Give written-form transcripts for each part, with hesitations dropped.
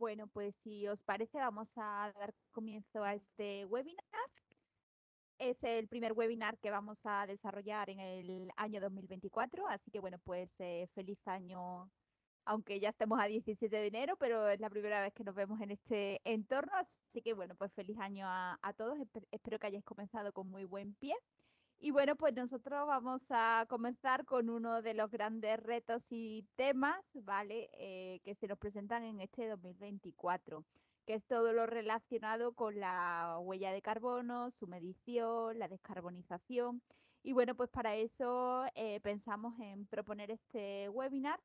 Bueno, pues si os parece, vamos a dar comienzo a este webinar. Es el primer webinar que vamos a desarrollar en el año 2024, así que bueno, pues feliz año, aunque ya estemos a 17 de enero, pero es la primera vez que nos vemos en este entorno, así que bueno, pues feliz año a todos. Espero que hayáis comenzado con muy buen pie. Y bueno, pues nosotros vamos a comenzar con uno de los grandes retos y temas, ¿vale? Que se nos presentan en este 2024, que es todo lo relacionado con la huella de carbono, su medición, la descarbonización. Y bueno, pues para eso pensamos en proponer este webinar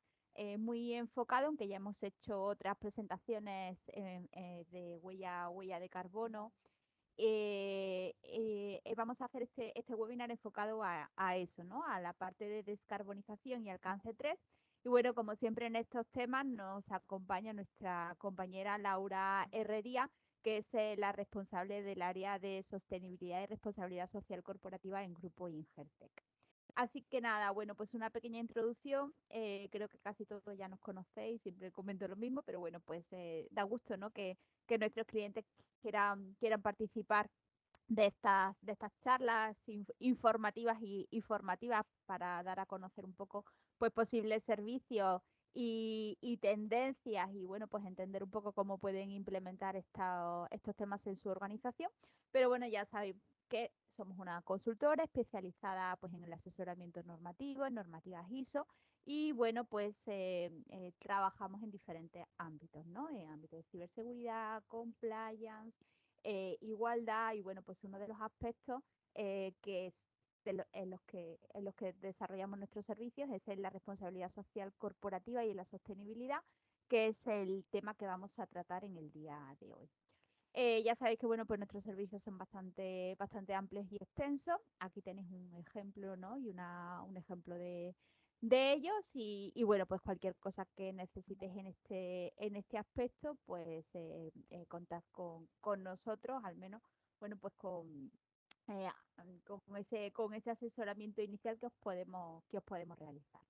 muy enfocado, aunque ya hemos hecho otras presentaciones de huella de carbono. Vamos a hacer este webinar enfocado a eso, ¿no? A la parte de descarbonización y alcance 3. Y bueno, como siempre en estos temas nos acompaña nuestra compañera Laura Herrería, que es la responsable del área de sostenibilidad y responsabilidad social corporativa en Grupo Ingertec. Así que nada, bueno, pues una pequeña introducción. Creo que casi todos ya nos conocéis, siempre comento lo mismo, pero bueno, pues da gusto, ¿no? Que nuestros clientes quieran participar de estas charlas informativas y formativas para dar a conocer un poco pues posibles servicios y tendencias y bueno, pues entender un poco cómo pueden implementar estos temas en su organización. Pero bueno, ya sabéis que somos una consultora especializada pues en el asesoramiento normativo, en normativas ISO y bueno, pues trabajamos en diferentes ámbitos, ¿no? En ámbito de ciberseguridad, compliance, igualdad y bueno, pues uno de los aspectos que es en los que desarrollamos nuestros servicios es en la responsabilidad social corporativa y en la sostenibilidad, que es el tema que vamos a tratar en el día de hoy. Ya sabéis que bueno, pues nuestros servicios son bastante amplios y extensos. Aquí tenéis un ejemplo, ¿no? Y un ejemplo de ellos. Y bueno, pues cualquier cosa que necesites en este aspecto, pues contad con nosotros, al menos, bueno, pues eh, con ese asesoramiento inicial que os podemos realizar.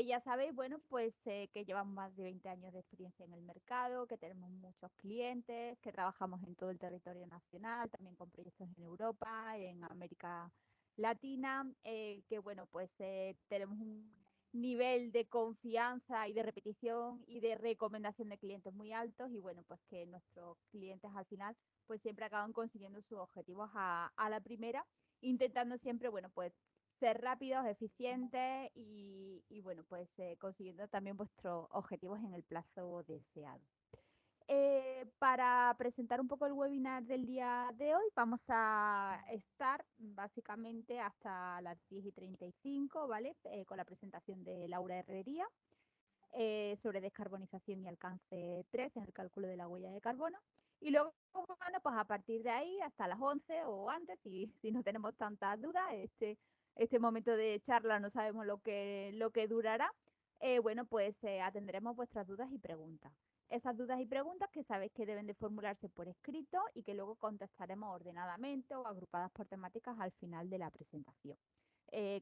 Ya sabéis, bueno, pues que llevamos más de 20 años de experiencia en el mercado, que tenemos muchos clientes, que trabajamos en todo el territorio nacional, también con proyectos en Europa, en América Latina, que bueno, pues tenemos un nivel de confianza y de repetición y de recomendación de clientes muy altos y bueno, pues que nuestros clientes al final pues siempre acaban consiguiendo sus objetivos a la primera, intentando siempre, bueno, pues ser rápidos, eficientes y bueno, pues consiguiendo también vuestros objetivos en el plazo deseado. Para presentar un poco el webinar del día de hoy, vamos a estar básicamente hasta las 10:35, ¿vale? Con la presentación de Laura Herrería sobre descarbonización y alcance 3 en el cálculo de la huella de carbono. Y luego, bueno, pues a partir de ahí hasta las 11 o antes, si no tenemos tantas dudas, este momento de charla no sabemos lo que durará, bueno, pues atenderemos vuestras dudas y preguntas. Esas dudas y preguntas que sabéis que deben de formularse por escrito y que luego contestaremos ordenadamente o agrupadas por temáticas al final de la presentación.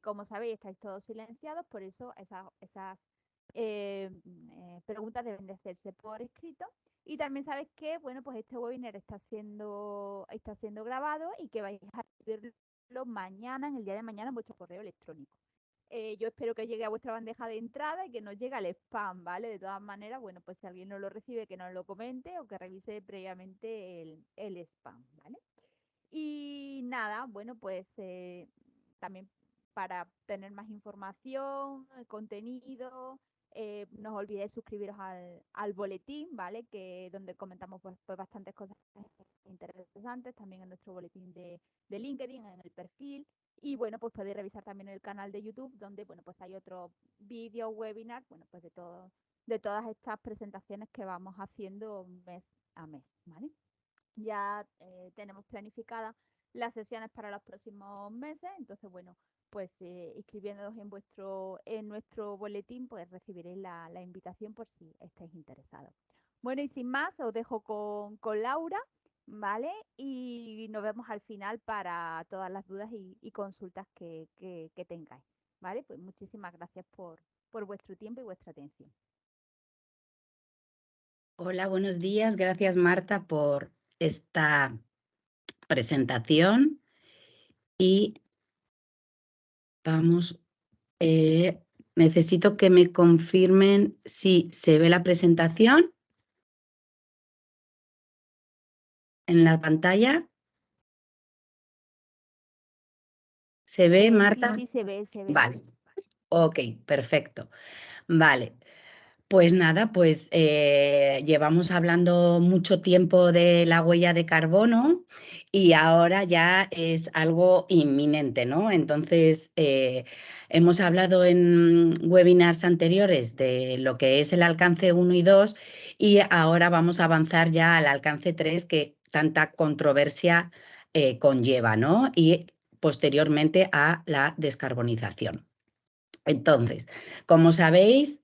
Como sabéis, estáis todos silenciados, por eso esas preguntas deben de hacerse por escrito. Y también sabes que, bueno, pues este webinar está siendo grabado y que vais a recibirlo mañana, en el día de mañana, en vuestro correo electrónico. Yo espero que llegue a vuestra bandeja de entrada y que no llegue al spam, ¿vale? De todas maneras, bueno, pues si alguien no lo recibe, que nos lo comente o que revise previamente el spam, ¿vale? Y nada, bueno, pues también para tener más información, contenido, no os olvidéis suscribiros al boletín, ¿vale? Que donde comentamos pues bastantes cosas interesantes, también en nuestro boletín de LinkedIn, en el perfil. Y bueno, pues podéis revisar también el canal de YouTube, donde, bueno, pues hay otro vídeo, webinar, bueno, pues de todas estas presentaciones que vamos haciendo mes a mes, ¿vale? Ya tenemos planificadas las sesiones para los próximos meses, entonces bueno, pues inscribiéndonos en nuestro boletín, pues recibiréis la invitación por si estáis interesados. Bueno, y sin más, os dejo con Laura, ¿vale? Y nos vemos al final para todas las dudas y consultas que tengáis, ¿vale? Pues muchísimas gracias por vuestro tiempo y vuestra atención. Hola, buenos días. Gracias, Marta, por esta presentación. Y vamos, necesito que me confirmen si se ve la presentación en la pantalla. ¿Se ve, Marta? Sí, se ve. Vale. Ok, perfecto. Vale. Pues nada, pues llevamos hablando mucho tiempo de la huella de carbono y ahora ya es algo inminente, ¿no? Entonces, hemos hablado en webinars anteriores de lo que es el alcance 1 y 2 y ahora vamos a avanzar ya al alcance 3 que tanta controversia conlleva, ¿no? Y posteriormente a la descarbonización. Entonces, como sabéis,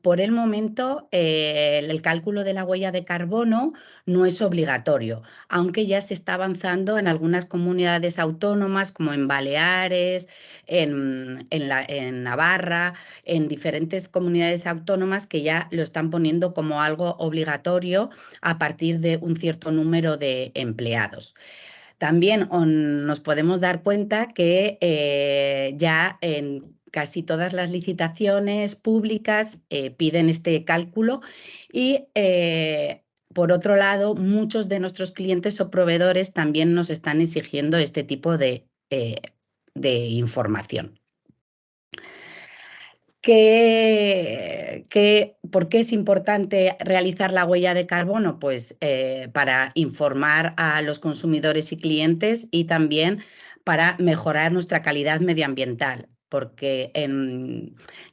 por el momento el cálculo de la huella de carbono no es obligatorio, aunque ya se está avanzando en algunas comunidades autónomas como en Baleares, en Navarra, en diferentes comunidades autónomas que ya lo están poniendo como algo obligatorio a partir de un cierto número de empleados. También nos podemos dar cuenta que ya en casi todas las licitaciones públicas piden este cálculo y, por otro lado, muchos de nuestros clientes o proveedores también nos están exigiendo este tipo de información. ¿Por qué es importante realizar la huella de carbono? Pues para informar a los consumidores y clientes y también para mejorar nuestra calidad medioambiental, porque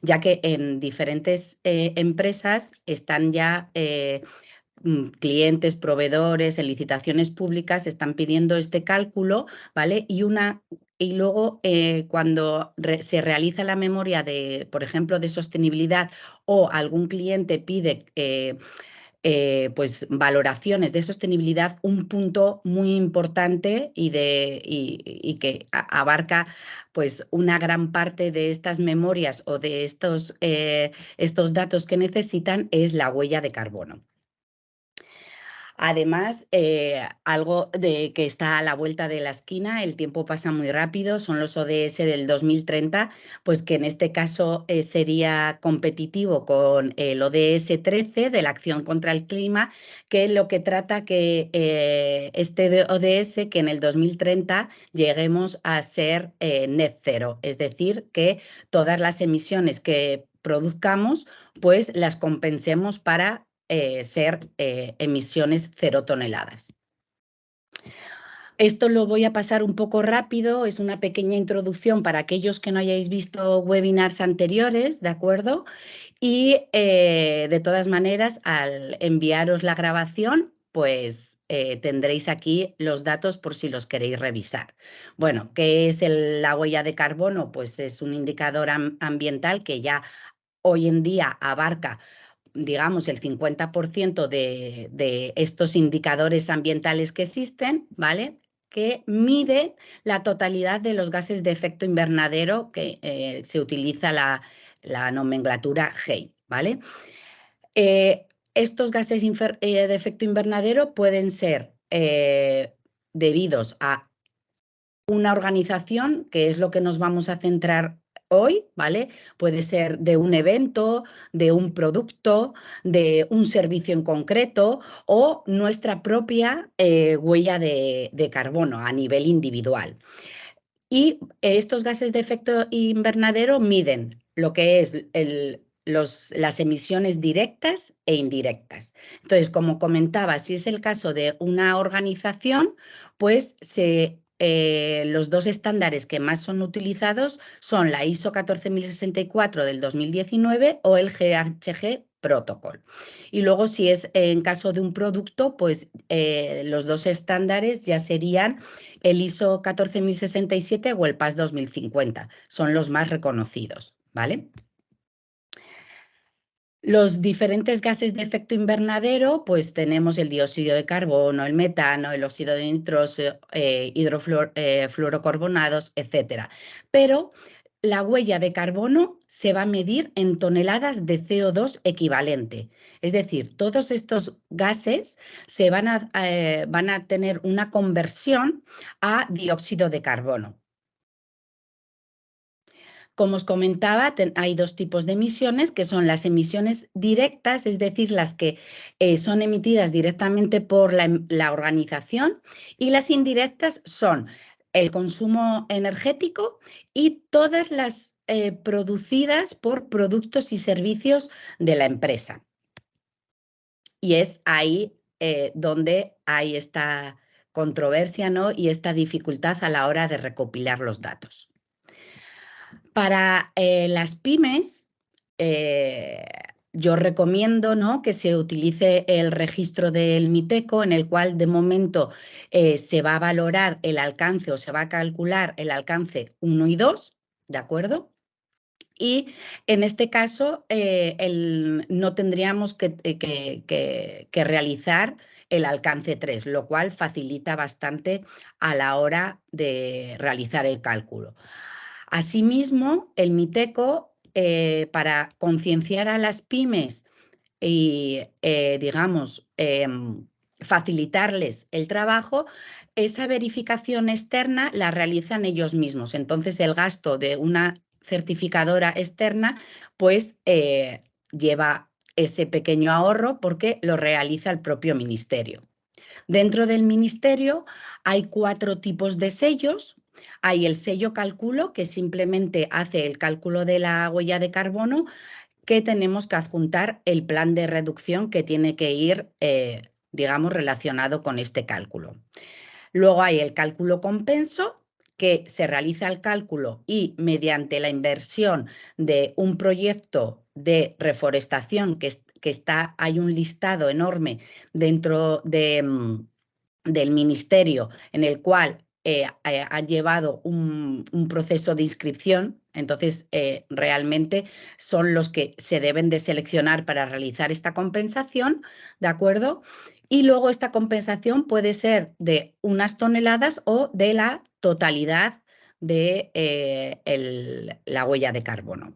ya que en diferentes empresas están ya clientes, proveedores, en licitaciones públicas están pidiendo este cálculo, ¿vale? Y luego, cuando se realiza la memoria de, por ejemplo, de sostenibilidad o algún cliente pide pues valoraciones de sostenibilidad, un punto muy importante y que abarca pues una gran parte de estas memorias o de estos datos que necesitan es la huella de carbono. Además, algo que está a la vuelta de la esquina, el tiempo pasa muy rápido, son los ODS del 2030, pues que en este caso sería competitivo con el ODS 13 de la acción contra el clima, que lo que trata que este ODS, que en el 2030 lleguemos a ser net cero, es decir, que todas las emisiones que produzcamos, pues las compensemos para ser emisiones 0 toneladas. Esto lo voy a pasar un poco rápido, es una pequeña introducción para aquellos que no hayáis visto webinars anteriores, ¿de acuerdo? Y de todas maneras, al enviaros la grabación, pues tendréis aquí los datos por si los queréis revisar. Bueno, ¿qué es la huella de carbono? Pues es un indicador ambiental que ya hoy en día abarca, digamos, el 50% de estos indicadores ambientales que existen, ¿vale? Que mide la totalidad de los gases de efecto invernadero que se utiliza la nomenclatura GEI, ¿vale? Estos gases de efecto invernadero pueden ser debidos a una organización, que es lo que nos vamos a centrar hoy, ¿vale? Puede ser de un evento, de un producto, de un servicio en concreto o nuestra propia huella de carbono a nivel individual. Y estos gases de efecto invernadero miden lo que es las emisiones directas e indirectas. Entonces, como comentaba, si es el caso de una organización, pues los dos estándares que más son utilizados son la ISO 14064 del 2019 o el GHG Protocol. Y luego, si es en caso de un producto, pues los dos estándares ya serían el ISO 14067 o el PAS 2050. Son los más reconocidos, ¿vale? Los diferentes gases de efecto invernadero, pues tenemos el dióxido de carbono, el metano, el óxido de nitroso, fluorocarbonados, etcétera. Pero la huella de carbono se va a medir en toneladas de CO2 equivalente. Es decir, todos estos gases se van a tener una conversión a dióxido de carbono. Como os comentaba, hay dos tipos de emisiones, que son las emisiones directas, es decir, las que son emitidas directamente por la organización, y las indirectas son el consumo energético y todas las producidas por productos y servicios de la empresa. Y es ahí donde hay esta controversia, ¿no? Y esta dificultad a la hora de recopilar los datos. Para las pymes, yo recomiendo, ¿no?, que se utilice el registro del MITECO, en el cual de momento se va a valorar el alcance o se va a calcular el alcance 1 y 2, ¿de acuerdo? Y en este caso no tendríamos que realizar el alcance 3, lo cual facilita bastante a la hora de realizar el cálculo. Asimismo, el MITECO, para concienciar a las pymes y, digamos, facilitarles el trabajo, esa verificación externa la realizan ellos mismos. Entonces, el gasto de una certificadora externa, pues, lleva ese pequeño ahorro porque lo realiza el propio ministerio. Dentro del ministerio hay 4 tipos de sellos. Hay el sello cálculo, que simplemente hace el cálculo de la huella de carbono, que tenemos que adjuntar el plan de reducción que tiene que ir, digamos, relacionado con este cálculo. Luego hay el cálculo compenso, que se realiza el cálculo y mediante la inversión de un proyecto de reforestación hay un listado enorme dentro del ministerio en el cual ha llevado un proceso de inscripción. Entonces, realmente son los que se deben de seleccionar para realizar esta compensación, ¿de acuerdo? Y luego esta compensación puede ser de unas toneladas o de la totalidad de la huella de carbono.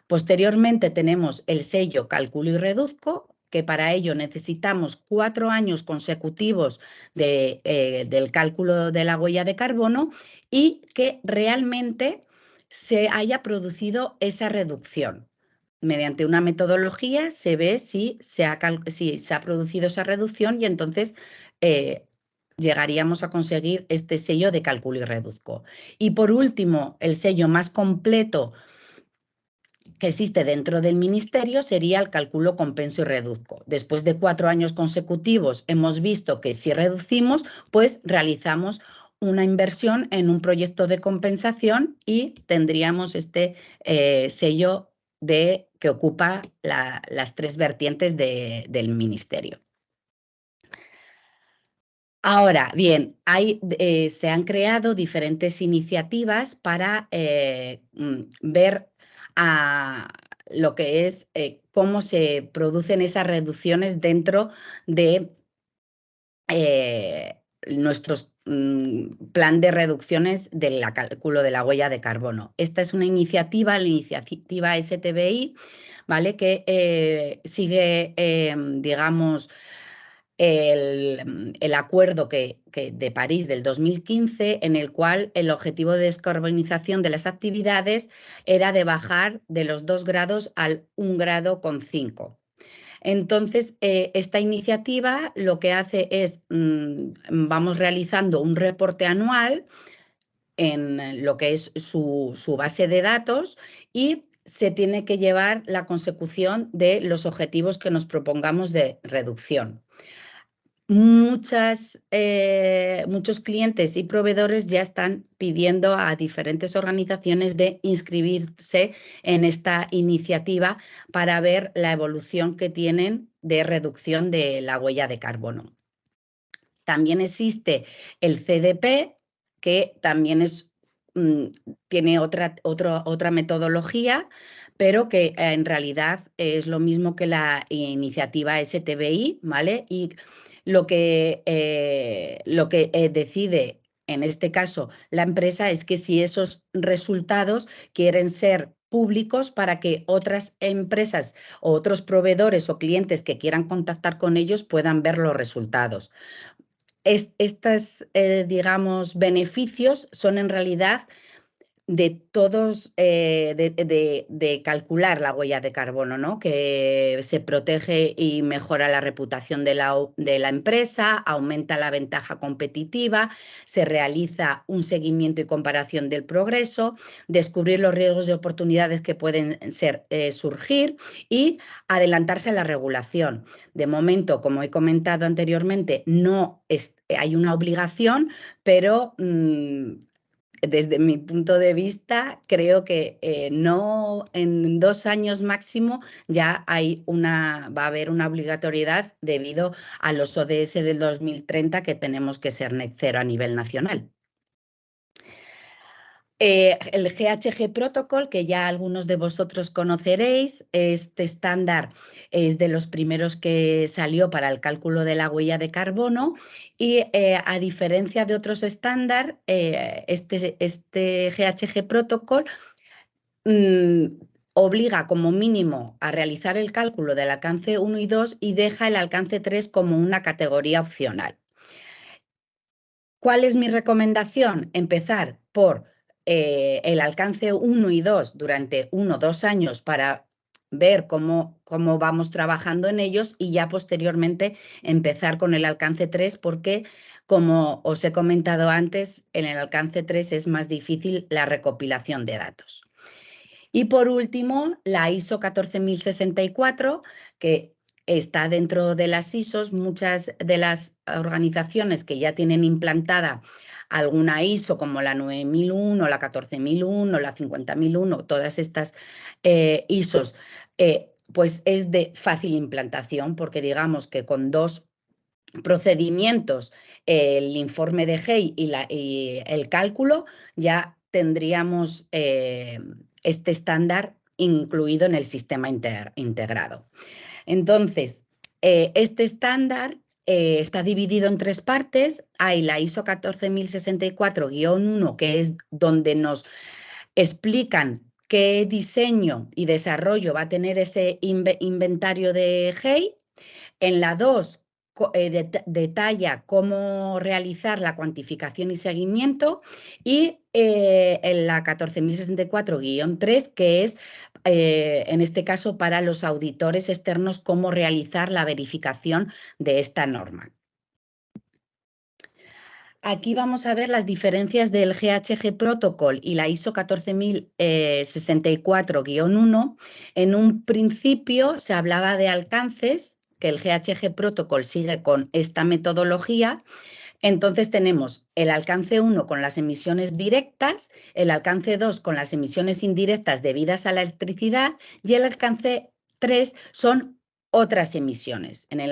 Posteriormente tenemos el sello Cálculo y Reduzco, que para ello necesitamos 4 años consecutivos del cálculo de la huella de carbono y que realmente se haya producido esa reducción. Mediante una metodología se ve si se ha producido esa reducción y entonces llegaríamos a conseguir este sello de Cálculo y Reduzco. Y por último, el sello más completo que existe dentro del ministerio sería el cálculo compenso y reduzco. Después de 4 años consecutivos hemos visto que si reducimos, pues realizamos una inversión en un proyecto de compensación y tendríamos este sello que ocupa las 3 vertientes del ministerio. Ahora, bien, se han creado diferentes iniciativas para ver lo que es cómo se producen esas reducciones dentro de nuestros plan de reducciones del cálculo de la huella de carbono. Esta es una iniciativa, la iniciativa STBI, ¿vale?, que sigue, digamos, el acuerdo de París del 2015, en el cual el objetivo de descarbonización de las actividades era de bajar de los 2 grados al 1,5 grados. Entonces, esta iniciativa lo que hace es, vamos realizando un reporte anual en lo que es su base de datos y se tiene que llevar la consecución de los objetivos que nos propongamos de reducción. Muchos clientes y proveedores ya están pidiendo a diferentes organizaciones de inscribirse en esta iniciativa para ver la evolución que tienen de reducción de la huella de carbono. También existe el CDP, que también tiene otra metodología, pero que en realidad es lo mismo que la iniciativa STBI, ¿vale? Y lo que decide en este caso la empresa, es que si esos resultados quieren ser públicos para que otras empresas o otros proveedores o clientes que quieran contactar con ellos puedan ver los resultados. Estos, digamos, beneficios son en realidad de todos, de calcular la huella de carbono, ¿no? Que se protege y mejora la reputación de la empresa, aumenta la ventaja competitiva, se realiza un seguimiento y comparación del progreso, descubrir los riesgos y oportunidades que pueden surgir y adelantarse a la regulación. De momento, como he comentado anteriormente, no hay una obligación, pero desde mi punto de vista, creo que no en 2 años máximo ya va a haber una obligatoriedad debido a los ODS del 2030 que tenemos que ser net cero a nivel nacional. El GHG Protocol, que ya algunos de vosotros conoceréis, este estándar es de los primeros que salió para el cálculo de la huella de carbono y a diferencia de otros estándares, este GHG Protocol obliga como mínimo a realizar el cálculo del alcance 1 y 2 y deja el alcance 3 como una categoría opcional. ¿Cuál es mi recomendación? Empezar por el alcance 1 y 2 durante 1 o 2 años para ver cómo vamos trabajando en ellos y ya posteriormente empezar con el alcance 3 porque, como os he comentado antes, en el alcance 3 es más difícil la recopilación de datos. Y por último, la ISO 14064, que está dentro de las ISOs. Muchas de las organizaciones que ya tienen implantada alguna ISO, como la 9001, la 14001, la 50001, todas estas ISOs, pues es de fácil implantación, porque digamos que con 2 procedimientos, el informe de GEI y el cálculo, ya tendríamos este estándar incluido en el sistema integrado. Entonces, este estándar está dividido en 3 partes. Hay la ISO 14064-1, que es donde nos explican qué diseño y desarrollo va a tener ese inventario de GEI. En la 2 detalla cómo realizar la cuantificación y seguimiento y en la 14064-3, que es en este caso para los auditores externos, cómo realizar la verificación de esta norma. Aquí vamos a ver las diferencias del GHG Protocol y la ISO 14064-1. En un principio se hablaba de alcances, que el GHG Protocol sigue con esta metodología. Entonces tenemos el alcance 1 con las emisiones directas, el alcance 2 con las emisiones indirectas debidas a la electricidad y el alcance 3 son otras emisiones. En el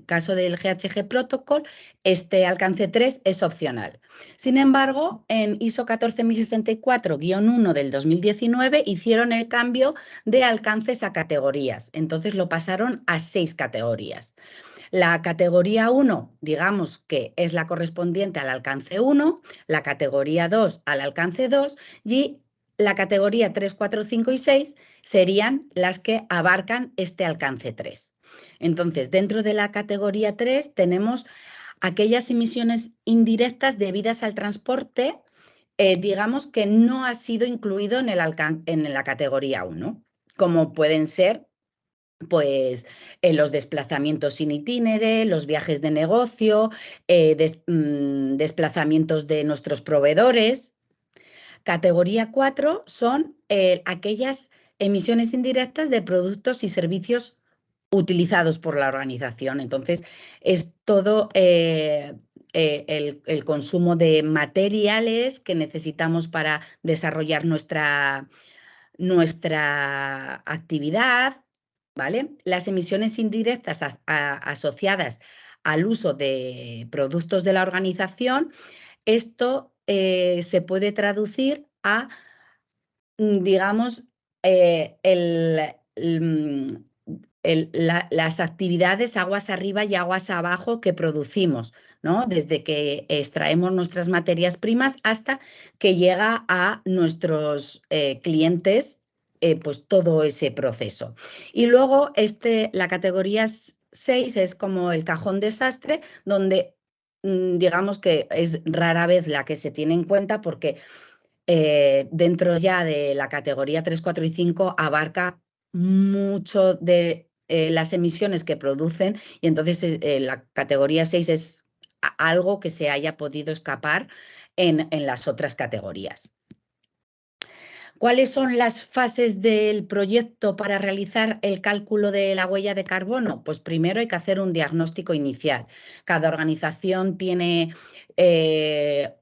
caso del GHG Protocol, este alcance 3 es opcional. Sin embargo, en ISO 14064-1 del 2019 hicieron el cambio de alcances a categorías. Entonces lo pasaron a 6 categorías. La categoría 1, digamos que es la correspondiente al alcance 1, la categoría 2 al alcance 2 y la categoría 3, 4, 5 y 6 serían las que abarcan este alcance 3. Entonces, dentro de la categoría 3 tenemos aquellas emisiones indirectas debidas al transporte, digamos que no ha sido incluido en la categoría 1, como pueden ser pues los desplazamientos sin itinere, los viajes de negocio, desplazamientos de nuestros proveedores. Categoría 4 son aquellas emisiones indirectas de productos y servicios utilizados por la organización. Entonces, es todo el consumo de materiales que necesitamos para desarrollar nuestra actividad, ¿vale? Las emisiones indirectas asociadas al uso de productos de la organización, esto se puede traducir a, digamos, las actividades aguas arriba y aguas abajo que producimos, ¿no? Desde que extraemos nuestras materias primas hasta que llega a nuestros clientes, pues todo ese proceso. Y luego la categoría 6 es como el cajón desastre, donde digamos que es rara vez la que se tiene en cuenta porque dentro ya de la categoría 3, 4 y 5 abarca mucho de las emisiones que producen y entonces la categoría 6 es algo que se haya podido escapar en las otras categorías. ¿Cuáles son las fases del proyecto para realizar el cálculo de la huella de carbono? Pues primero hay que hacer un diagnóstico inicial. Cada organización tiene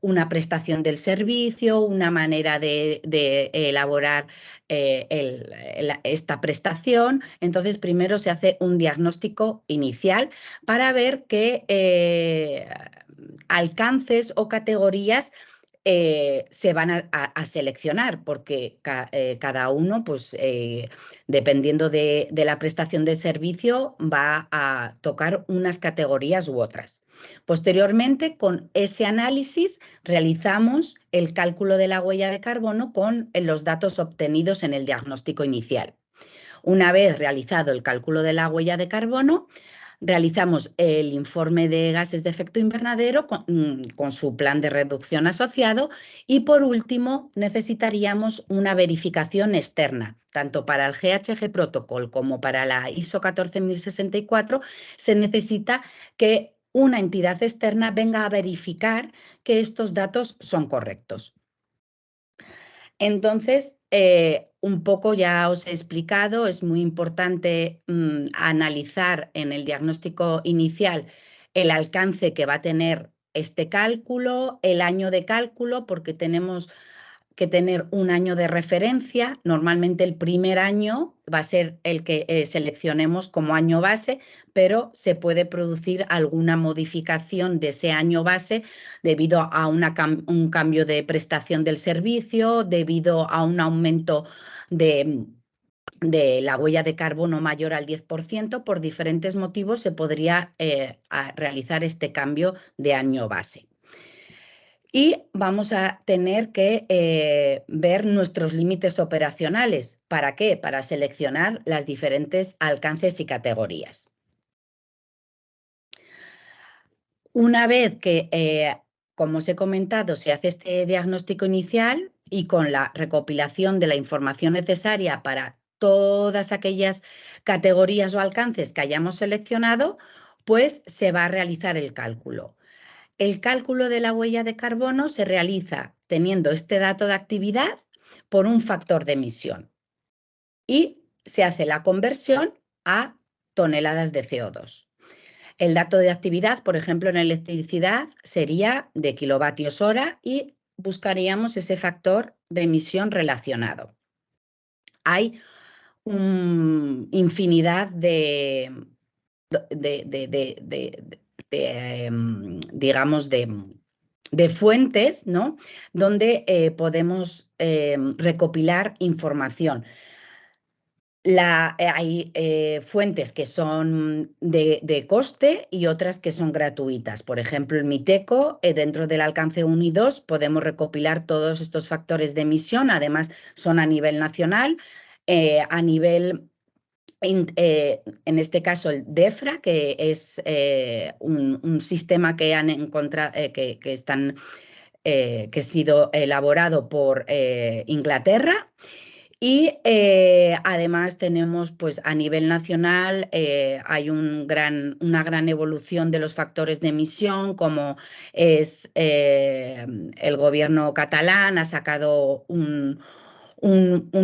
una prestación del servicio, una manera de elaborar esta prestación. Entonces, primero se hace un diagnóstico inicial para ver qué alcances o categorías se van a seleccionar, porque cada uno, pues, dependiendo de la prestación de servicio, va a tocar unas categorías u otras. Posteriormente, con ese análisis, realizamos el cálculo de la huella de carbono con los datos obtenidos en el diagnóstico inicial. Una vez realizado el cálculo de la huella de carbono, realizamos el informe de gases de efecto invernadero con su plan de reducción asociado y, por último, necesitaríamos una verificación externa. Tanto para el GHG Protocol como para la ISO 14064 se necesita que una entidad externa venga a verificar que estos datos son correctos. Entonces, un poco ya os he explicado, es muy importante analizar en el diagnóstico inicial el alcance que va a tener este cálculo, el año de cálculo, porque tenemos que tener un año de referencia. Normalmente el primer año va a ser el que seleccionemos como año base, pero se puede producir alguna modificación de ese año base debido a un cambio de prestación del servicio, debido a un aumento de la huella de carbono mayor al 10%, por diferentes motivos se podría realizar este cambio de año base. Y vamos a tener que ver nuestros límites operacionales. ¿Para qué? Para seleccionar las diferentes alcances y categorías. Una vez que, como os he comentado, se hace este diagnóstico inicial y con la recopilación de la información necesaria para todas aquellas categorías o alcances que hayamos seleccionado, pues se va a realizar el cálculo. El cálculo de la huella de carbono se realiza teniendo este dato de actividad por un factor de emisión y se hace la conversión a toneladas de CO2. El dato de actividad, por ejemplo, en electricidad sería de kilovatios hora y buscaríamos ese factor de emisión relacionado. Hay infinidad digamos, de fuentes, ¿no? Donde podemos recopilar información. Hay fuentes que son de coste y otras que son gratuitas. Por ejemplo, el MITECO, dentro del alcance 1 y 2, podemos recopilar todos estos factores de emisión. Además, son a nivel nacional, a nivel, en este caso, el DEFRA, que es un sistema que han encontrado, que ha sido elaborado por Inglaterra. Y además tenemos, pues, a nivel nacional, hay una gran evolución de los factores de emisión, como es el gobierno catalán ha sacado un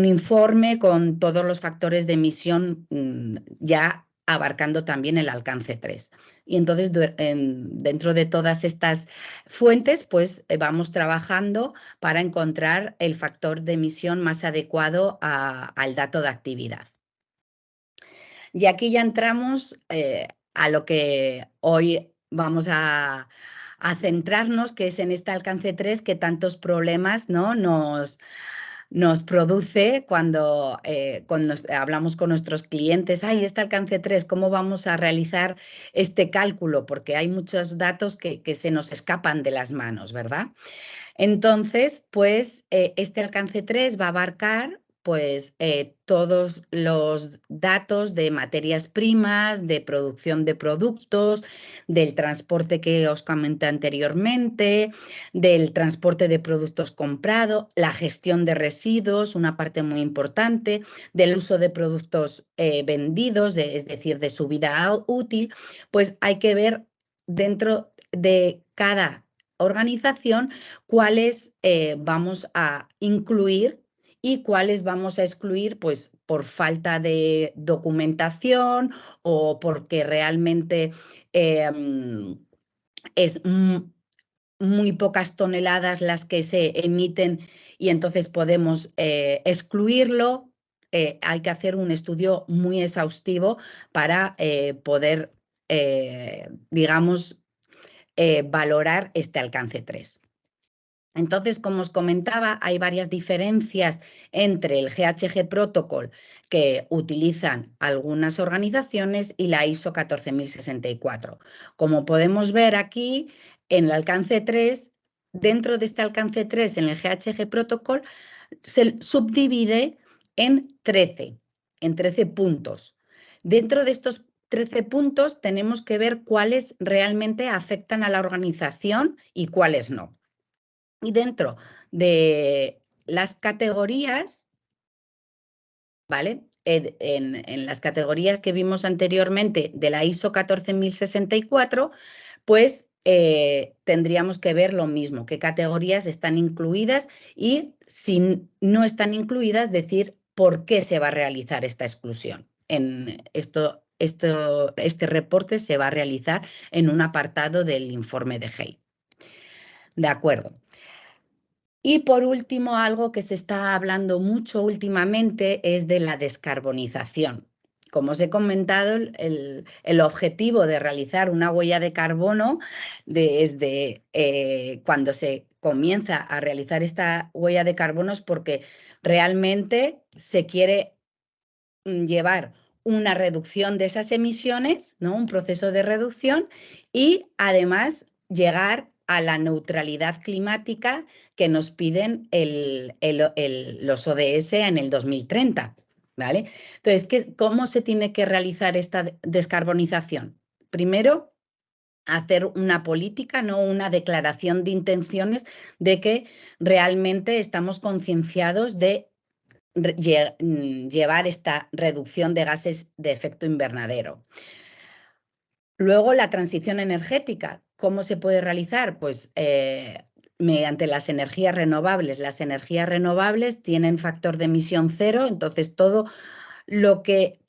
informe con todos los factores de emisión ya abarcando también el alcance 3. Y entonces, dentro de todas estas fuentes, pues vamos trabajando para encontrar el factor de emisión más adecuado al dato de actividad. Y aquí ya entramos a lo que hoy vamos a centrarnos, que es en este alcance 3 que tantos problemas, ¿no? nos nos produce cuando hablamos con nuestros clientes, ¡ay, este alcance 3, ¿cómo vamos a realizar este cálculo? Porque hay muchos datos que se nos escapan de las manos, ¿verdad? Entonces, pues este alcance 3 va a abarcar pues todos los datos de materias primas, de producción de productos, del transporte que os comenté anteriormente, del transporte de productos comprados, la gestión de residuos, una parte muy importante, del uso de productos vendidos, es decir, de su vida útil, pues hay que ver dentro de cada organización cuáles vamos a incluir y cuáles vamos a excluir pues, por falta de documentación o porque realmente es muy pocas toneladas las que se emiten y entonces podemos excluirlo. Hay que hacer un estudio muy exhaustivo para poder, digamos, valorar este alcance 3. Entonces, como os comentaba, hay varias diferencias entre el GHG Protocol que utilizan algunas organizaciones y la ISO 14064. Como podemos ver aquí, en el alcance 3, dentro de este alcance 3, en el GHG Protocol, se subdivide en 13 puntos. Dentro de estos 13 puntos tenemos que ver cuáles realmente afectan a la organización y cuáles no. Y dentro de las categorías, ¿vale? En las categorías que vimos anteriormente de la ISO 14064, pues tendríamos que ver lo mismo, qué categorías están incluidas y si no están incluidas, decir por qué se va a realizar esta exclusión. Este reporte se va a realizar en un apartado del informe de GEI. De acuerdo. Y por último, algo que se está hablando mucho últimamente es de la descarbonización. Como os he comentado, el objetivo de realizar una huella de carbono desde cuando se comienza a realizar esta huella de carbono es porque realmente se quiere llevar una reducción de esas emisiones, ¿no? Un proceso de reducción y además llegar a la neutralidad climática que nos piden los ODS en el 2030, ¿vale? Entonces, ¿cómo se tiene que realizar esta descarbonización? Primero, hacer una política, no una declaración de intenciones de que realmente estamos concienciados de llevar esta reducción de gases de efecto invernadero. Luego, la transición energética. ¿Cómo se puede realizar? Pues mediante las energías renovables. Las energías renovables tienen factor de emisión cero, entonces todo lo que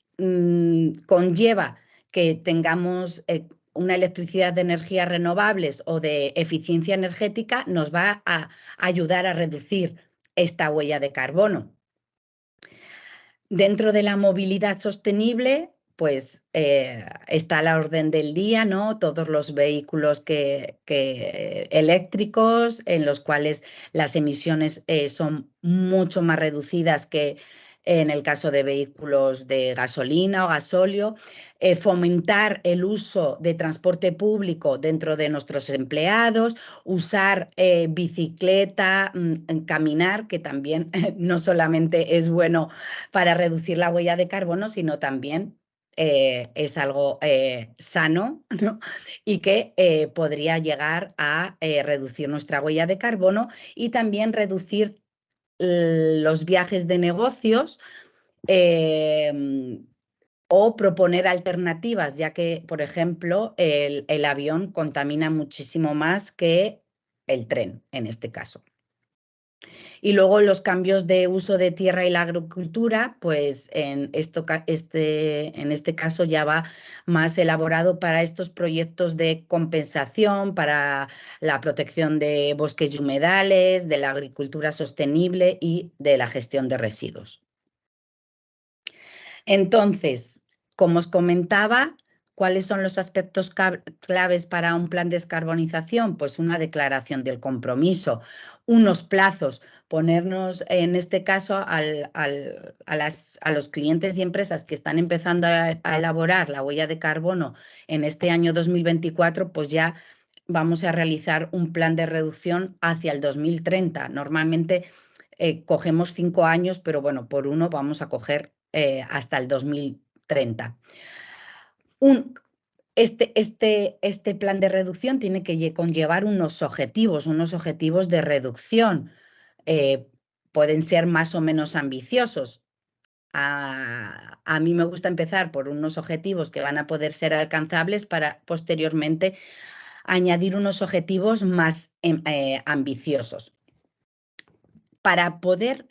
conlleva que tengamos una electricidad de energías renovables o de eficiencia energética nos va a ayudar a reducir esta huella de carbono. Dentro de la movilidad sostenible, pues está a la orden del día, ¿no? Todos los vehículos eléctricos en los cuales las emisiones son mucho más reducidas que en el caso de vehículos de gasolina o gasóleo, fomentar el uso de transporte público dentro de nuestros empleados, usar bicicleta, caminar, que también no solamente es bueno para reducir la huella de carbono, sino también es algo sano, ¿no? Y que podría llegar a reducir nuestra huella de carbono y también reducir los viajes de negocios o proponer alternativas, ya que, por ejemplo, el avión contamina muchísimo más que el tren, en este caso. Y luego los cambios de uso de tierra y la agricultura, pues en este caso ya va más elaborado para estos proyectos de compensación, para la protección de bosques y humedales, de la agricultura sostenible y de la gestión de residuos. Entonces, como os comentaba, ¿Cuáles son los aspectos claves para un plan de descarbonización? Pues una declaración del compromiso, unos plazos, ponernos en este caso a los clientes y empresas que están empezando a elaborar la huella de carbono en este año 2024, pues ya vamos a realizar un plan de reducción hacia el 2030. Normalmente cogemos 5 años, pero bueno, por uno vamos a coger hasta el 2030. Este plan de reducción tiene que conllevar unos objetivos de reducción. Pueden ser más o menos ambiciosos. A mí me gusta empezar por unos objetivos que van a poder ser alcanzables para posteriormente añadir unos objetivos más ambiciosos. Para poder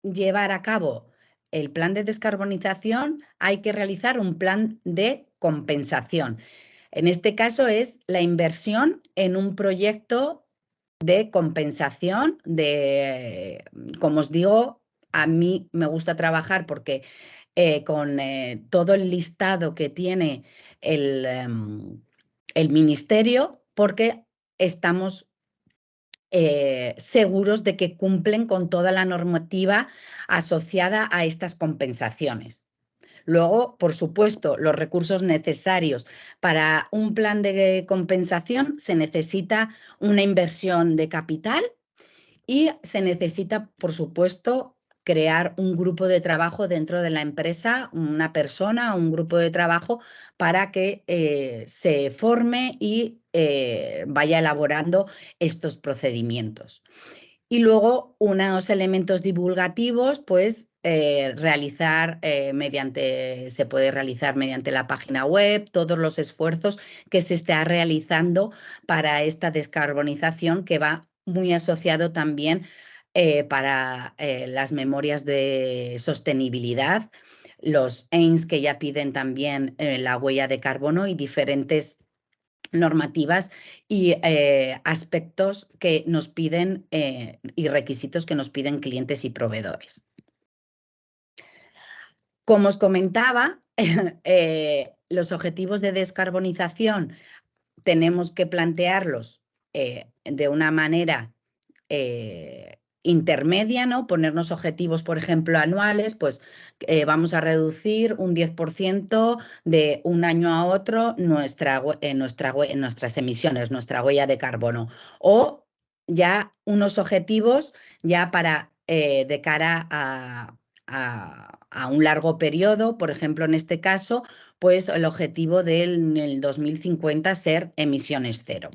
llevar a cabo el plan de descarbonización hay que realizar un plan de compensación. En este caso es la inversión en un proyecto de compensación como os digo, a mí me gusta trabajar porque con todo el listado que tiene el ministerio, porque estamos seguros de que cumplen con toda la normativa asociada a estas compensaciones. Luego, por supuesto, los recursos necesarios para un plan de compensación se necesita una inversión de capital y se necesita, por supuesto, crear un grupo de trabajo dentro de la empresa, una persona, un grupo de trabajo para que se forme y vaya elaborando estos procedimientos. Y luego unos elementos divulgativos, pues se puede realizar mediante la página web, todos los esfuerzos que se está realizando para esta descarbonización que va muy asociado también para las memorias de sostenibilidad, los AIMS que ya piden también la huella de carbono y diferentes normativas y aspectos que nos piden y requisitos que nos piden clientes y proveedores. Como os comentaba, los objetivos de descarbonización tenemos que plantearlos de una manera intermedia, ¿no? Ponernos objetivos, por ejemplo, anuales, pues vamos a reducir un 10% de un año a otro nuestras emisiones, nuestra huella de carbono. O ya unos objetivos ya para de cara a un largo periodo, por ejemplo, en este caso, pues el objetivo del 2050 ser emisiones cero.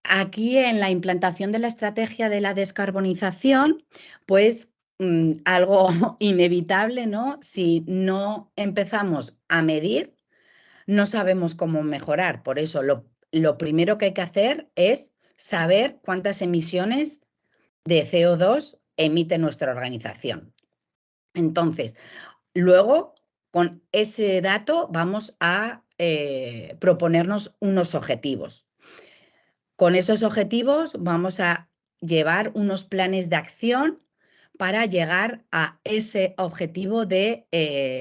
Aquí en la implantación de la estrategia de la descarbonización, pues algo inevitable, ¿no? Si no empezamos a medir, no sabemos cómo mejorar. Por eso lo primero que hay que hacer es saber cuántas emisiones de CO2 emite nuestra organización. Entonces, luego, con ese dato vamos a proponernos unos objetivos. Con esos objetivos vamos a llevar unos planes de acción para llegar a ese objetivo de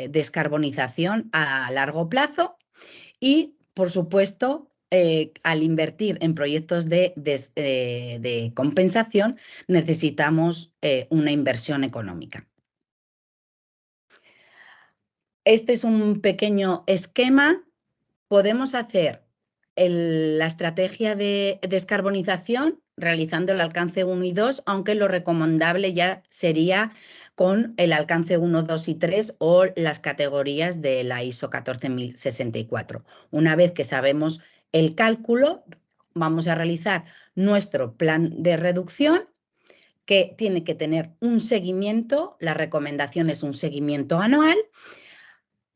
descarbonización a largo plazo y, por supuesto, al invertir en proyectos de compensación necesitamos una inversión económica. Este es un pequeño esquema. Podemos hacer la estrategia de descarbonización realizando el alcance 1 y 2, aunque lo recomendable ya sería con el alcance 1, 2 y 3 o las categorías de la ISO 14064. Una vez que sabemos el cálculo, vamos a realizar nuestro plan de reducción que tiene que tener un seguimiento, la recomendación es un seguimiento anual.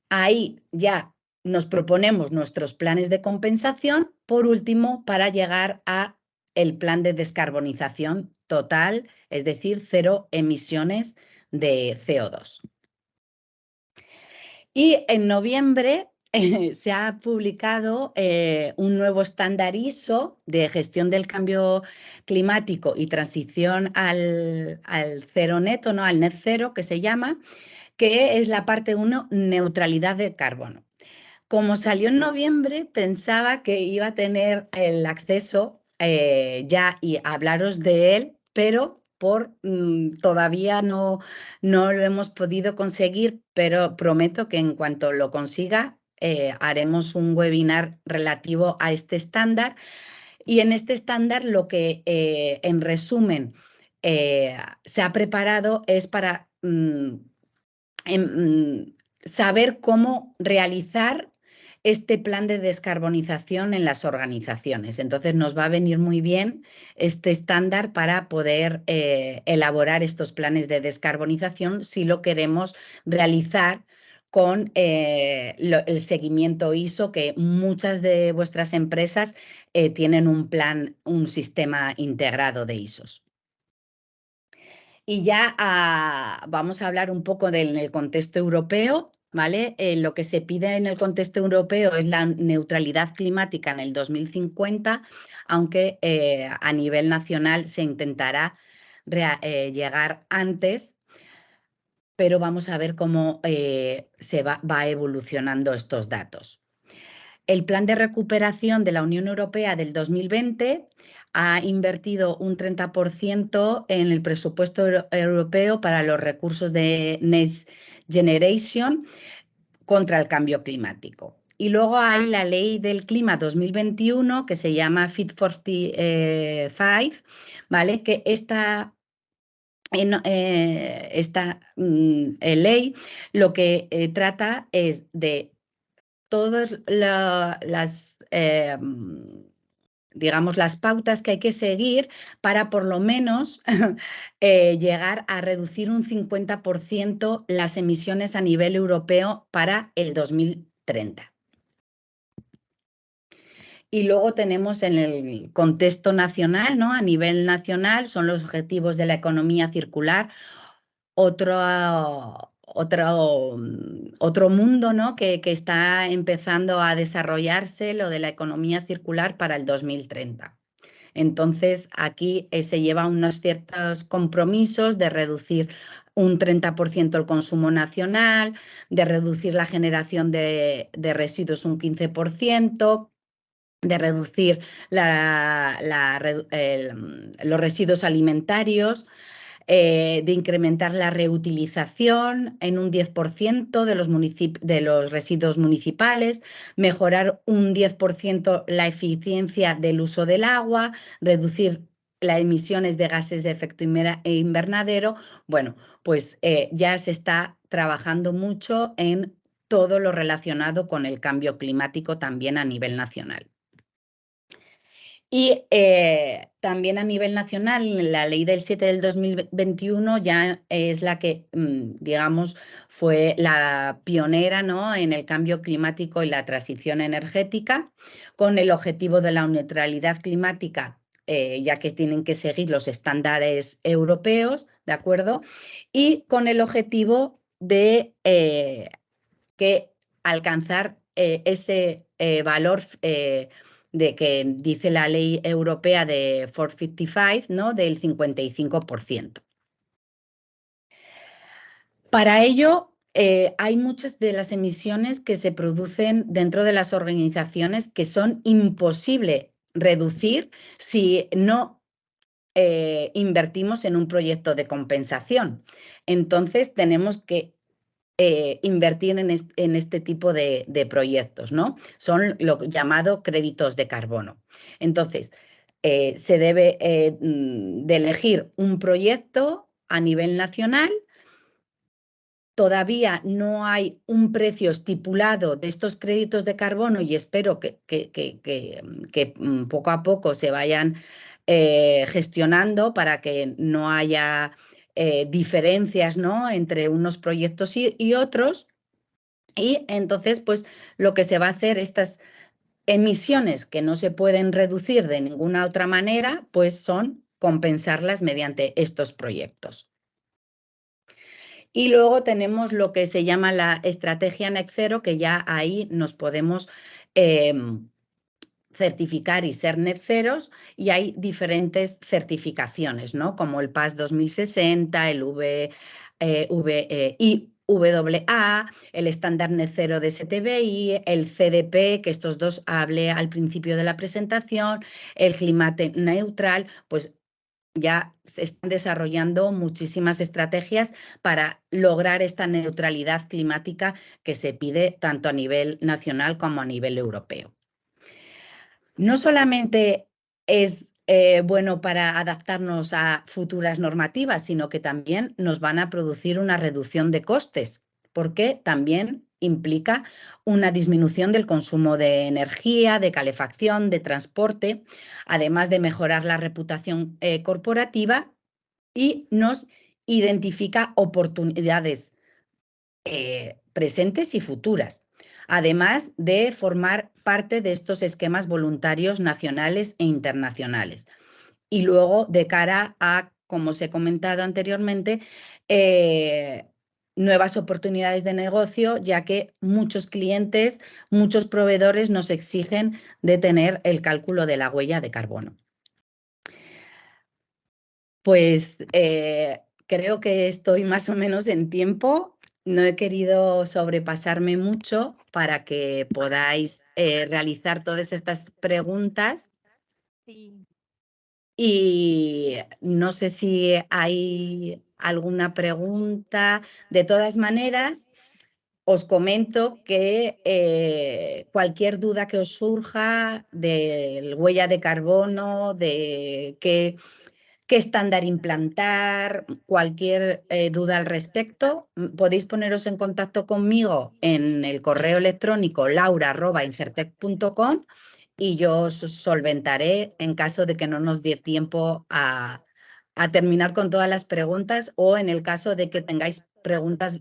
Ahí ya nos proponemos nuestros planes de compensación, por último, para llegar a el plan de descarbonización total, es decir, cero emisiones de CO2. Y en noviembre se ha publicado un nuevo estándar ISO de gestión del cambio climático y transición al cero neto, ¿no? Al net cero, que se llama, que es la parte 1, neutralidad de carbono. Como salió en noviembre, pensaba que iba a tener el acceso ya y hablaros de él, pero todavía no lo hemos podido conseguir, pero prometo que en cuanto lo consiga, haremos un webinar relativo a este estándar. Y en este estándar lo que, en resumen, se ha preparado es para saber cómo realizar este plan de descarbonización en las organizaciones. Entonces nos va a venir muy bien este estándar para poder elaborar estos planes de descarbonización si lo queremos realizar con el seguimiento ISO, que muchas de vuestras empresas tienen un plan, un sistema integrado de ISOs. Y ya vamos a hablar un poco del contexto europeo, ¿vale? Lo que se pide en el contexto europeo es la neutralidad climática en el 2050, aunque a nivel nacional se intentará llegar antes, pero vamos a ver cómo se va evolucionando estos datos. El plan de recuperación de la Unión Europea del 2020 ha invertido un 30% en el presupuesto europeo para los recursos de Next Generation contra el cambio climático. Y luego hay la Ley del Clima 2021, que se llama Fit for 55, ¿vale? Que esta ley lo que trata es de todas las, digamos, las pautas que hay que seguir para por lo menos llegar a reducir un 50% las emisiones a nivel europeo para el 2030. Y luego tenemos en el contexto nacional, ¿no? A nivel nacional son los objetivos de la economía circular, otro mundo, ¿no? que está empezando a desarrollarse, lo de la economía circular para el 2030. Entonces, aquí se llevan unos ciertos compromisos de reducir un 30% el consumo nacional, de reducir la generación de residuos un 15%, de reducir los residuos alimentarios, de incrementar la reutilización en un 10% de los residuos municipales, mejorar un 10% la eficiencia del uso del agua, reducir las emisiones de gases de efecto invernadero. Bueno, pues ya se está trabajando mucho en todo lo relacionado con el cambio climático también a nivel nacional. Y también a nivel nacional, la ley del 7 del 2021 ya es la que, digamos, fue la pionera, ¿no? En el cambio climático y la transición energética, con el objetivo de la neutralidad climática, ya que tienen que seguir los estándares europeos, ¿de acuerdo? Y con el objetivo de que alcanzar ese valor de que dice la ley europea de 455, ¿no? Del 55%. Para ello, hay muchas de las emisiones que se producen dentro de las organizaciones que son imposible reducir si no invertimos en un proyecto de compensación. Entonces, tenemos que invertir en este tipo de proyectos, ¿no? Son lo llamado créditos de carbono. Entonces, se debe de elegir un proyecto a nivel nacional. Todavía no hay un precio estipulado de estos créditos de carbono y espero que poco a poco se vayan gestionando para que no haya diferencias, ¿no? Entre unos proyectos y otros. Y entonces, pues lo que se va a hacer, estas emisiones que no se pueden reducir de ninguna otra manera, pues son compensarlas mediante estos proyectos. Y luego tenemos lo que se llama la estrategia Net Zero, que ya ahí nos podemos certificar y ser net ceros, y hay diferentes certificaciones, ¿no? Como el PAS 2060, el WA, el estándar Net Zero de STBI, el CDP, que estos dos hablé al principio de la presentación, el Climate Neutral, pues ya se están desarrollando muchísimas estrategias para lograr esta neutralidad climática que se pide tanto a nivel nacional como a nivel europeo. No solamente es bueno para adaptarnos a futuras normativas, sino que también nos van a producir una reducción de costes, porque también implica una disminución del consumo de energía, de calefacción, de transporte, además de mejorar la reputación corporativa, y nos identifica oportunidades presentes y futuras, además de formar parte de estos esquemas voluntarios nacionales e internacionales. Y luego, de cara a, como os he comentado anteriormente, nuevas oportunidades de negocio, ya que muchos clientes, muchos proveedores nos exigen de tener el cálculo de la huella de carbono. Pues creo que estoy más o menos en tiempo. No he querido sobrepasarme mucho para que podáis realizar todas estas preguntas. Sí. Y no sé si hay alguna pregunta. De todas maneras, os comento que cualquier duda que os surja de huella de carbono, de qué estándar implantar, cualquier duda al respecto, podéis poneros en contacto conmigo en el correo electrónico laura@incertec.com y yo os solventaré en caso de que no nos dé tiempo a terminar con todas las preguntas, o en el caso de que tengáis preguntas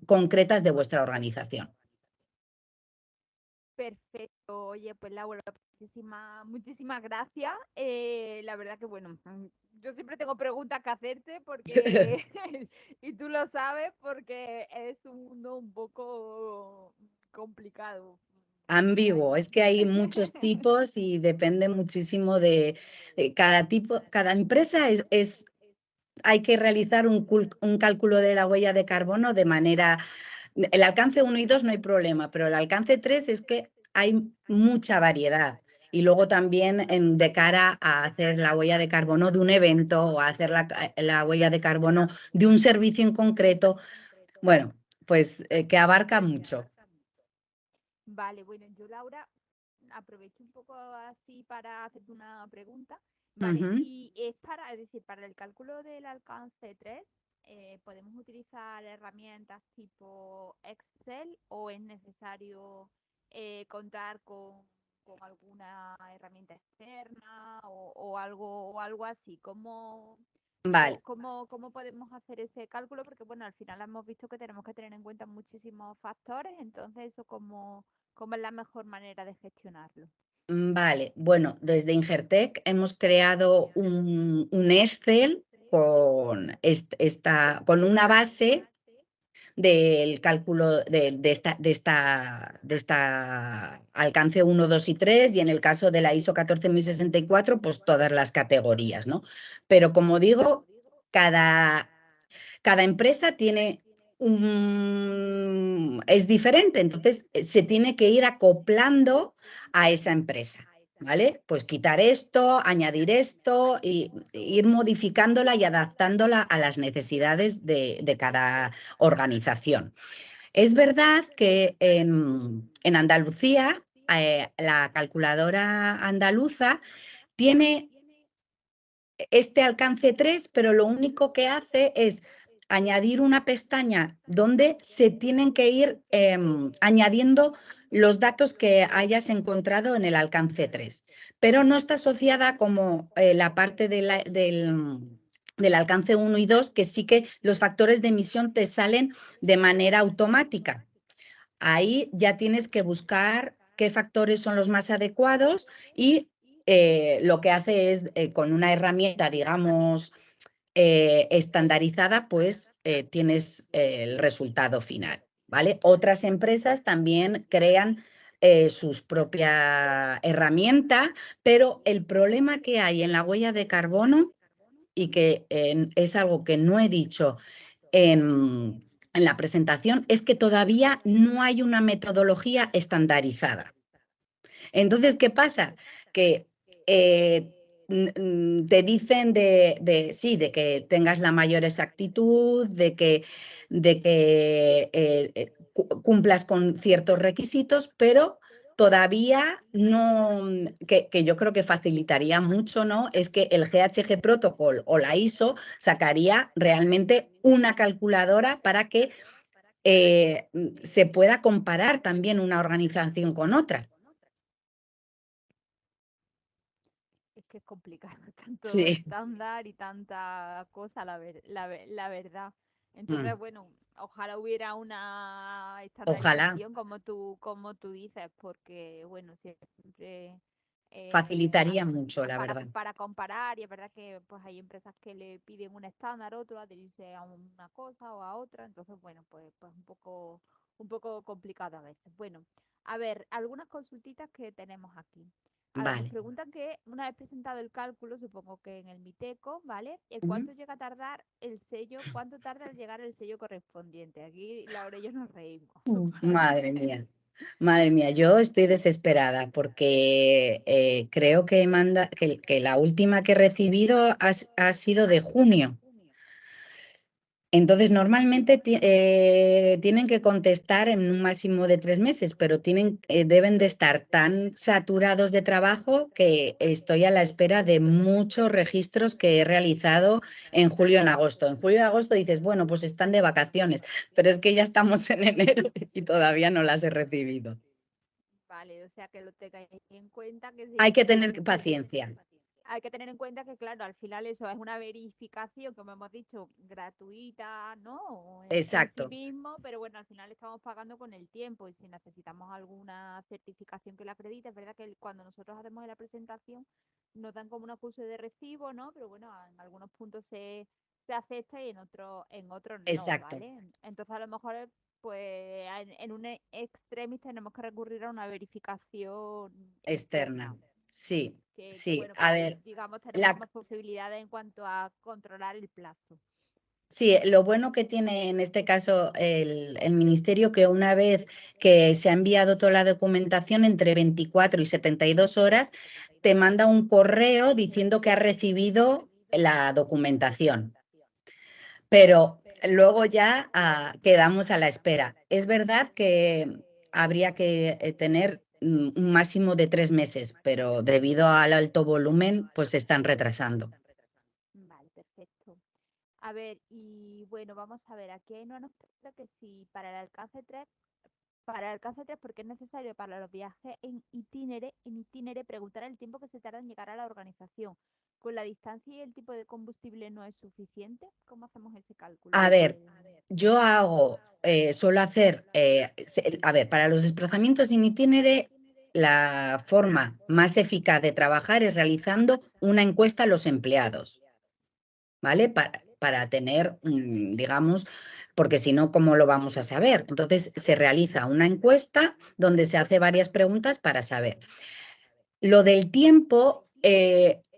concretas de vuestra organización. Perfecto. Oye, pues Laura, muchísimas gracias. La verdad que, bueno, yo siempre tengo preguntas que hacerte porque, y tú lo sabes, porque es un mundo un poco complicado. Ambiguo, es que hay muchos tipos y depende muchísimo de cada tipo, cada empresa hay que realizar un cálculo de la huella de carbono de manera, el alcance 1 y 2 no hay problema, pero el alcance 3 es que hay mucha variedad. Y luego también de cara a hacer la huella de carbono de un evento o a hacer la huella de carbono de un servicio en concreto, bueno, pues que abarca mucho. Vale, bueno, yo Laura aprovecho un poco así para hacerte una pregunta. Vale, y es decir, para el cálculo del alcance 3, ¿podemos utilizar herramientas tipo Excel o es necesario contar con alguna herramienta externa o algo así? Vale. ¿Cómo podemos hacer ese cálculo? Porque bueno, al final hemos visto que tenemos que tener en cuenta muchísimos factores, entonces eso ¿cómo es la mejor manera de gestionarlo? Vale, bueno, desde Ingertec hemos creado un Excel con, con una base del cálculo de esta alcance 1, 2 y 3, y en el caso de la ISO 14064, pues todas las categorías, ¿no? Pero como digo, cada empresa tiene es diferente, entonces se tiene que ir acoplando a esa empresa, ¿vale? Pues quitar esto, añadir esto y ir modificándola y adaptándola a las necesidades de cada organización. Es verdad que en Andalucía, la calculadora andaluza tiene este alcance 3, pero lo único que hace es añadir una pestaña donde se tienen que ir añadiendo los datos que hayas encontrado en el alcance 3, pero no está asociada como la parte del alcance 1 y 2, que sí que los factores de emisión te salen de manera automática. Ahí ya tienes que buscar qué factores son los más adecuados y lo que hace es, con una herramienta, digamos, estandarizada, pues tienes el resultado final, ¿vale? Otras empresas también crean sus propia herramienta, pero el problema que hay en la huella de carbono, y que es algo que no he dicho en en la presentación es que todavía no hay una metodología estandarizada. Entonces, ¿qué pasa? Que te dicen sí, de que tengas la mayor exactitud, de que cumplas con ciertos requisitos, pero todavía no, que yo creo que facilitaría mucho, ¿no? Es que el GHG Protocol o la ISO sacaría realmente una calculadora para que se pueda comparar también una organización con otra. Es que es complicado, tanto Sí. estándar y tanta cosa, la verdad. Mm. Entonces, bueno, ojalá hubiera una Ojalá estandarización como tú dices, porque, bueno, siempre facilitaría mucho, la para, verdad. para comparar, y es verdad que pues hay empresas que le piden un estándar, otro adherirse a una cosa o a otra, entonces, bueno, pues un poco complicado a veces. Bueno, a ver, algunas consultitas que tenemos aquí. A ver, nos Vale. preguntan que una vez presentado el cálculo, supongo que en el Miteco, ¿vale? Ujú. ¿Cuánto llega a tardar el sello? ¿Cuánto tarda en llegar el sello correspondiente? Aquí Laura y yo nos reímos, ¿vale? Madre mía. Madre mía, yo estoy desesperada porque creo que la última que he recibido ha sido de junio. Entonces, normalmente tienen que contestar en un máximo de 3 meses, pero deben de estar tan saturados de trabajo que estoy a la espera de muchos registros que he realizado en julio y en agosto. En julio y agosto dices, bueno, pues están de vacaciones, pero es que ya estamos en enero y todavía no las he recibido. Vale, o sea que lo tengáis en cuenta que Hay que sí, tener paciencia. hay que tener en cuenta que, claro, al final eso es una verificación, como hemos dicho, gratuita, ¿no? En sí Exacto, mismo, pero bueno, al final estamos pagando con el tiempo y si necesitamos alguna certificación que la acredite, es verdad que cuando nosotros hacemos la presentación nos dan como un acuse de recibo, ¿no? Pero bueno, en algunos puntos se acepta y en otros no, exacto. ¿vale? Entonces a lo mejor pues en un extremis tenemos que recurrir a una verificación Externa. externa Sí, que sí. bueno, pues A ahí ver, digamos tenemos la, más posibilidades en cuanto a controlar el plazo. sí, lo bueno que tiene en este caso el ministerio, que una vez que se ha enviado toda la documentación, entre 24 y 72 horas, te manda un correo diciendo que ha recibido la documentación. Pero luego ya quedamos a la espera. Es verdad que habría que tener un máximo de 3 meses, pero debido al alto volumen, pues se están retrasando. Vale, perfecto. A ver, y bueno, vamos a ver, aquí no nos pregunta que si para el alcance 3 porque es necesario para los viajes en itinere preguntar el tiempo que se tarda en llegar a la organización. ¿Con la distancia y el tipo de combustible no es suficiente? ¿Cómo hacemos ese cálculo A ver, de... yo suelo hacer, a ver, para los desplazamientos en itinere, la forma más eficaz de trabajar es realizando una encuesta a los empleados, ¿vale? Para tener, digamos, porque si no, ¿cómo lo vamos a saber? Entonces, se realiza una encuesta donde se hace varias preguntas para saber. Lo del tiempo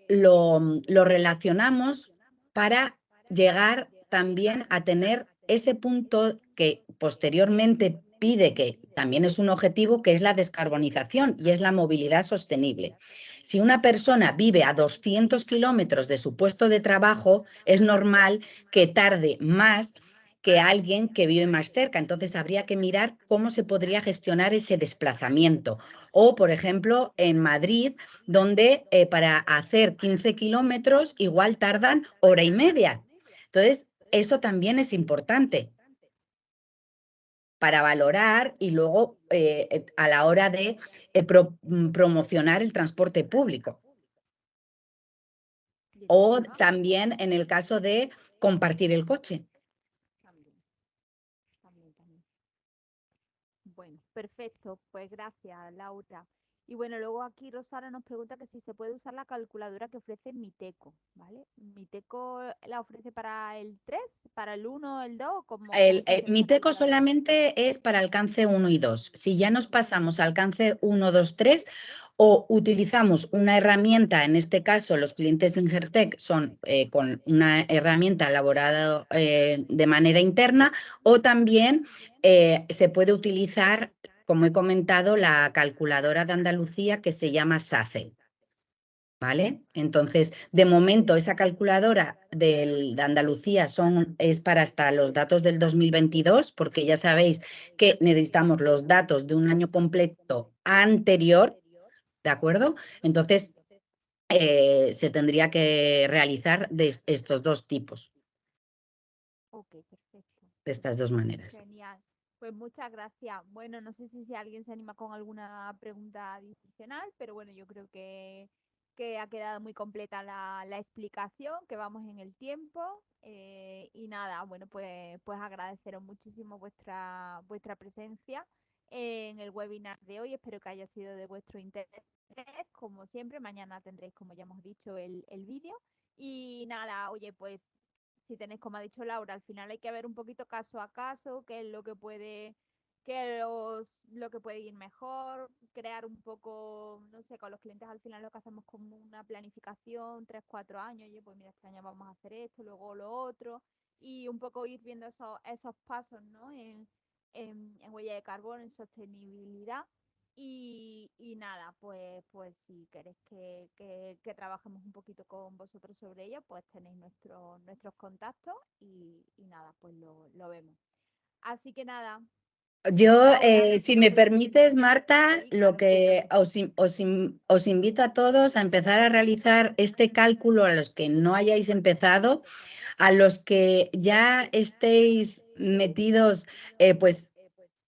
lo relacionamos para llegar también a tener ese punto que posteriormente pide, que también es un objetivo, que es la descarbonización y es la movilidad sostenible. Si una persona vive a 200 kilómetros de su puesto de trabajo, es normal que tarde más que alguien que vive más cerca. Entonces, habría que mirar cómo se podría gestionar ese desplazamiento. O, por ejemplo, en Madrid, donde para hacer 15 kilómetros igual tardan hora y media. Entonces, eso también es importante para valorar y luego a la hora de promocionar el transporte público. Y O encima, también en el caso de compartir el coche. también, también. Bueno, perfecto. Pues gracias, Laura. Y bueno, luego aquí Rosana nos pregunta que si se puede usar la calculadora que ofrece Miteco, ¿vale? ¿Miteco la ofrece para el 3, para el 1, el 2? ¿Cómo funciona esa Miteco calculadora? solamente es para alcance 1 y 2. Si ya nos pasamos a alcance 1, 2, 3, o utilizamos una herramienta, en este caso los clientes Ingertech son con una herramienta elaborada de manera interna, o también se puede utilizar, como he comentado, la calculadora de Andalucía que se llama SACE. ¿Vale? Entonces, de momento, esa calculadora de Andalucía es para hasta los datos del 2022, porque ya sabéis que necesitamos los datos de un año completo anterior, ¿de acuerdo? Entonces, se tendría que realizar de estos dos tipos, Ok, perfecto. de estas dos maneras. Genial. Pues muchas gracias. Bueno, no sé si alguien se anima con alguna pregunta adicional, pero bueno, yo creo que ha quedado muy completa la explicación, que vamos en el tiempo. Y nada, bueno, pues agradeceros muchísimo vuestra presencia en el webinar de hoy. Espero que haya sido de vuestro interés. Como siempre, mañana tendréis, como ya hemos dicho, el vídeo. Y nada, oye, pues si tenéis, como ha dicho Laura, al final hay que ver un poquito caso a caso, qué es lo que puede, lo que puede ir mejor, crear un poco, no sé, con los clientes al final lo que hacemos como una planificación, 3, 4 años, oye, pues mira, este año vamos a hacer esto, luego lo otro, y un poco ir viendo esos pasos, ¿no? En huella de carbono, en sostenibilidad. Y nada, pues si queréis que trabajemos un poquito con vosotros sobre ello, pues tenéis nuestros contactos y nada, pues lo vemos. Así que nada, Yo, Laura, si me permites, Marta, sí, lo claro. que os invito a todos a empezar a realizar este cálculo, a los que no hayáis empezado, a los que ya estéis metidos, pues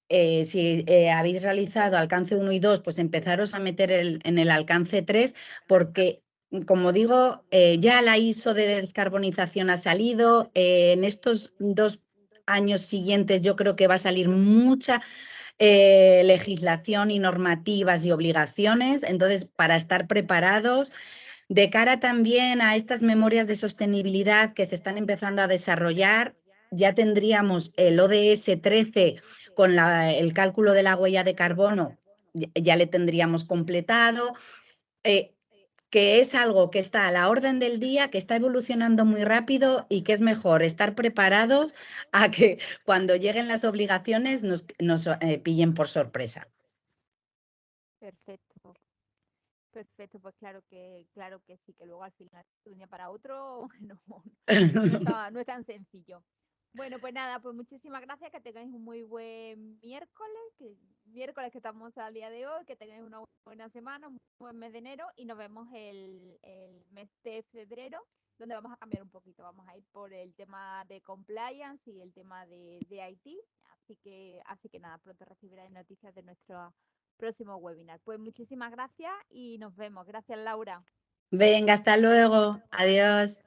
si habéis realizado alcance 1 y 2, pues empezaros a meter en el alcance 3, porque, como digo, ya la ISO de descarbonización ha salido. En estos 2 años siguientes yo creo que va a salir mucha legislación y normativas y obligaciones. Entonces, para estar preparados, de cara también a estas memorias de sostenibilidad que se están empezando a desarrollar, ya tendríamos el ODS 13 con el cálculo de la huella de carbono, ya le tendríamos completado, que es algo que está a la orden del día, que está evolucionando muy rápido y que es mejor estar preparados a que cuando lleguen las obligaciones nos pillen por sorpresa. Perfecto, perfecto, pues claro que sí, que luego al final de un día para otro no es tan sencillo. Bueno, pues nada, pues muchísimas gracias, que tengáis un muy buen miércoles que estamos al día de hoy, que tengáis una buena semana, un buen mes de enero y nos vemos el mes de febrero, donde vamos a cambiar un poquito, vamos a ir por el tema de compliance y el tema de IT, así que nada, pronto recibiráis noticias de nuestro próximo webinar. Pues muchísimas gracias y nos vemos. Gracias, Laura. Venga, hasta luego. Adiós.